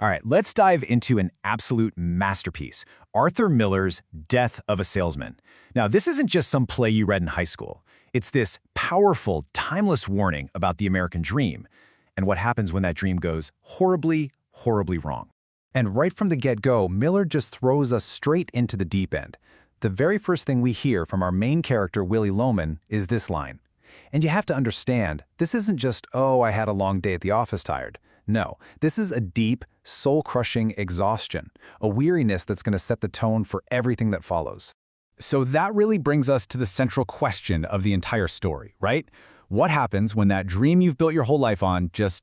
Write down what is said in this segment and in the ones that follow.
All right, let's dive into an absolute masterpiece, Arthur Miller's Death of a Salesman. Now, this isn't just some play you read in high school. It's this powerful, timeless warning about the American dream and what happens when that dream goes horribly, horribly wrong. And right from the get-go, Miller just throws us straight into the deep end. The very first thing we hear from our main character, Willy Loman, is this line. And you have to understand, this isn't just, oh, I had a long day at the office tired. No, this is a deep, soul-crushing exhaustion, a weariness that's going to set the tone for everything that follows. So that really brings us to the central question of the entire story, right? What happens when that dream you've built your whole life on just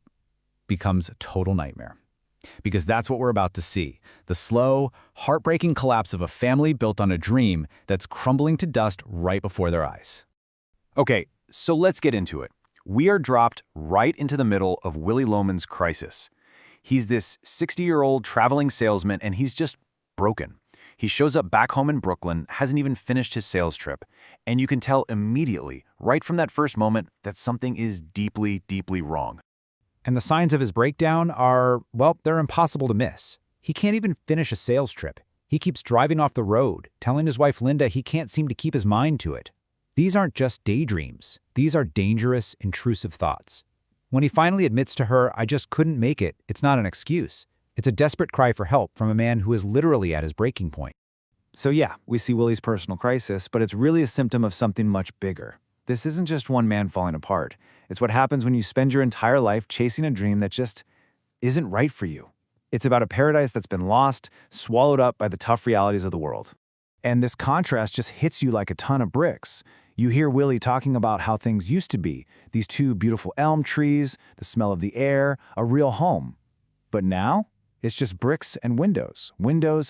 becomes a total nightmare? Because that's what we're about to see, the slow, heartbreaking collapse of a family built on a dream that's crumbling to dust right before their eyes. Okay, so let's get into it. We are dropped right into the middle of Willy Loman's crisis. He's this 60-year-old traveling salesman, and he's just broken. He shows up back home in Brooklyn, hasn't even finished his sales trip, and you can tell immediately, right from that first moment, that something is deeply, deeply wrong. And the signs of his breakdown are, well, they're impossible to miss. He can't even finish a sales trip. He keeps driving off the road, telling his wife Linda he can't seem to keep his mind to it. These aren't just daydreams. These are dangerous, intrusive thoughts. When he finally admits to her, I just couldn't make it, it's not an excuse. It's a desperate cry for help from a man who is literally at his breaking point. So yeah, we see Willy's personal crisis, but it's really a symptom of something much bigger. This isn't just one man falling apart. It's what happens when you spend your entire life chasing a dream that just isn't right for you. It's about a paradise that's been lost, swallowed up by the tough realities of the world. And this contrast just hits you like a ton of bricks. You hear Willy talking about how things used to be, these two beautiful elm trees, the smell of the air, a real home. But now, it's just bricks and windows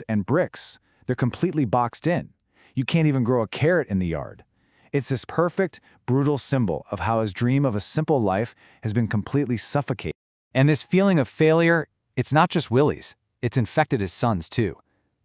and bricks. They're completely boxed in. You can't even grow a carrot in the yard. It's this perfect, brutal symbol of how his dream of a simple life has been completely suffocated. And this feeling of failure, it's not just Willy's, it's infected his sons too.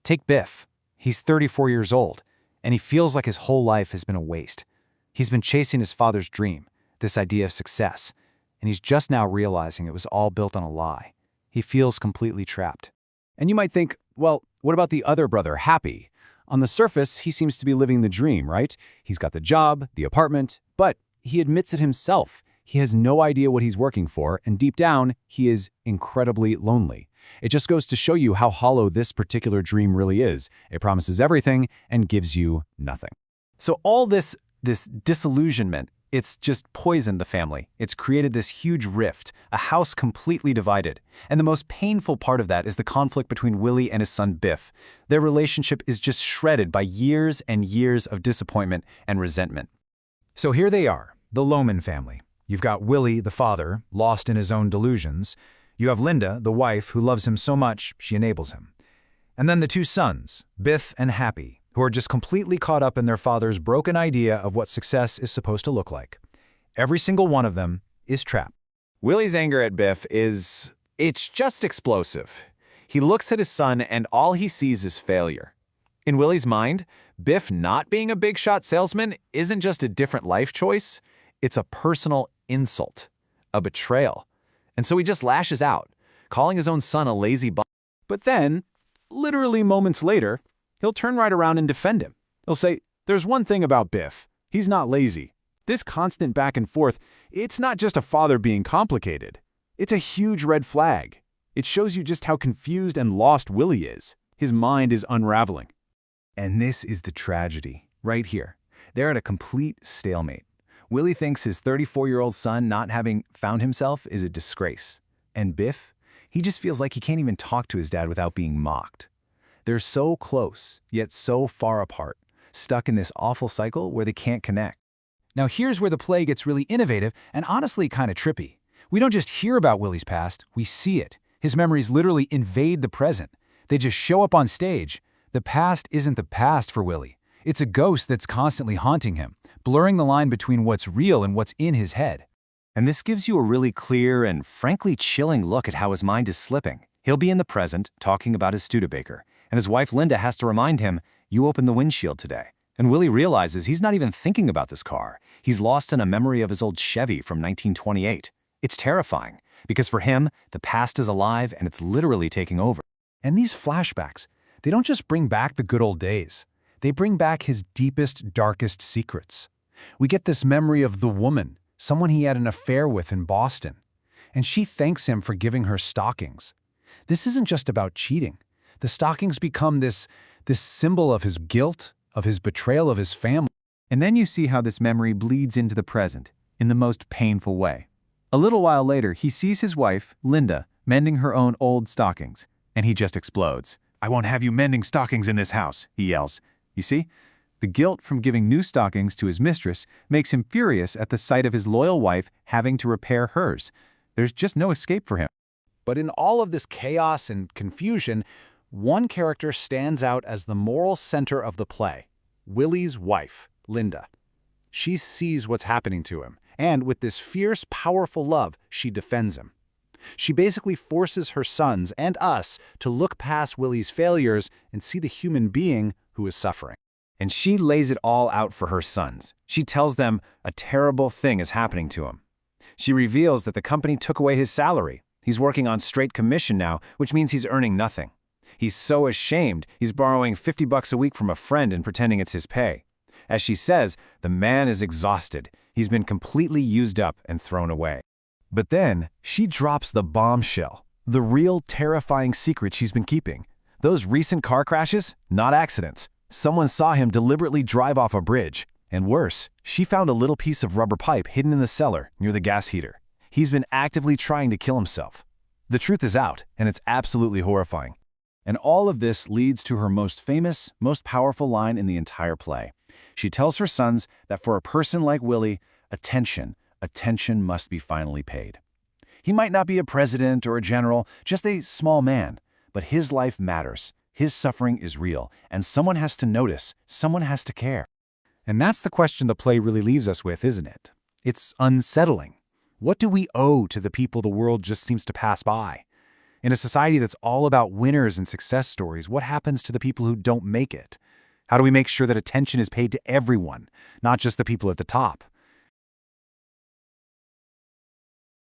Take Biff. He's 34 years old, and he feels like his whole life has been a waste. He's been chasing his father's dream, this idea of success, and he's just now realizing it was all built on a lie. He feels completely trapped. And you might think, well, what about the other brother, Happy? On the surface, he seems to be living the dream, right? He's got the job, the apartment, but he admits it himself. He has no idea what he's working for, and deep down, he is incredibly lonely. It just goes to show you how hollow this particular dream really is. It promises everything and gives you nothing. So all this disillusionment, it's just poisoned the family. It's created this huge rift, a house completely divided. And the most painful part of that is the conflict between Willy and his son Biff. Their relationship is just shredded by years and years of disappointment and resentment. So here they are, the Loman family. You've got Willy, the father, lost in his own delusions. You have Linda, the wife, who loves him so much she enables him. And then the two sons, Biff and Happy, who are just completely caught up in their father's broken idea of what success is supposed to look like. Every single one of them is trapped. Willy's anger at Biff it's just explosive. He looks at his son and all he sees is failure. In Willy's mind, Biff not being a big-shot salesman isn't just a different life choice, it's a personal insult, a betrayal. And so he just lashes out, calling his own son a lazy bum. But then, literally moments later, he'll turn right around and defend him. He'll say, there's one thing about Biff. He's not lazy. This constant back and forth, it's not just a father being complicated. It's a huge red flag. It shows you just how confused and lost Willy is. His mind is unraveling. And this is the tragedy, right here. They're at a complete stalemate. Willy thinks his 34-year-old son not having found himself is a disgrace. And Biff, he just feels like he can't even talk to his dad without being mocked. They're so close, yet so far apart, stuck in this awful cycle where they can't connect. Now here's where the play gets really innovative and honestly kind of trippy. We don't just hear about Willy's past, we see it. His memories literally invade the present. They just show up on stage. The past isn't the past for Willy. It's a ghost that's constantly haunting him, blurring the line between what's real and what's in his head. And this gives you a really clear and frankly chilling look at how his mind is slipping. He'll be in the present, talking about his Studebaker, and his wife Linda has to remind him, you opened the windshield today. And Willy realizes he's not even thinking about this car. He's lost in a memory of his old Chevy from 1928. It's terrifying, because for him, the past is alive and it's literally taking over. And these flashbacks, they don't just bring back the good old days. They bring back his deepest, darkest secrets. We get this memory of the woman, someone he had an affair with in Boston. And she thanks him for giving her stockings. This isn't just about cheating. The stockings become this symbol of his guilt, of his betrayal of his family. And then you see how this memory bleeds into the present, in the most painful way. A little while later, he sees his wife, Linda, mending her own old stockings, and he just explodes. "I won't have you mending stockings in this house," he yells. You see, the guilt from giving new stockings to his mistress makes him furious at the sight of his loyal wife having to repair hers. There's just no escape for him. But in all of this chaos and confusion, one character stands out as the moral center of the play: Willie's wife, Linda. She sees what's happening to him, and with this fierce, powerful love, she defends him. She basically forces her sons and us to look past Willie's failures and see the human being who is suffering. And she lays it all out for her sons. She tells them a terrible thing is happening to him. She reveals that the company took away his salary. He's working on straight commission now, which means he's earning nothing. He's so ashamed, he's borrowing $50 a week from a friend and pretending it's his pay. As she says, the man is exhausted. He's been completely used up and thrown away. But then, she drops the bombshell, the real terrifying secret she's been keeping. Those recent car crashes, not accidents. Someone saw him deliberately drive off a bridge. And worse, she found a little piece of rubber pipe hidden in the cellar near the gas heater. He's been actively trying to kill himself. The truth is out, and it's absolutely horrifying. And all of this leads to her most famous, most powerful line in the entire play. She tells her sons that for a person like Willie, attention must be finally paid. He might not be a president or a general, just a small man, but his life matters. His suffering is real, and someone has to notice, someone has to care. And that's the question the play really leaves us with, isn't it? It's unsettling. What do we owe to the people the world just seems to pass by? In a society that's all about winners and success stories, what happens to the people who don't make it? How do we make sure that attention is paid to everyone, not just the people at the top?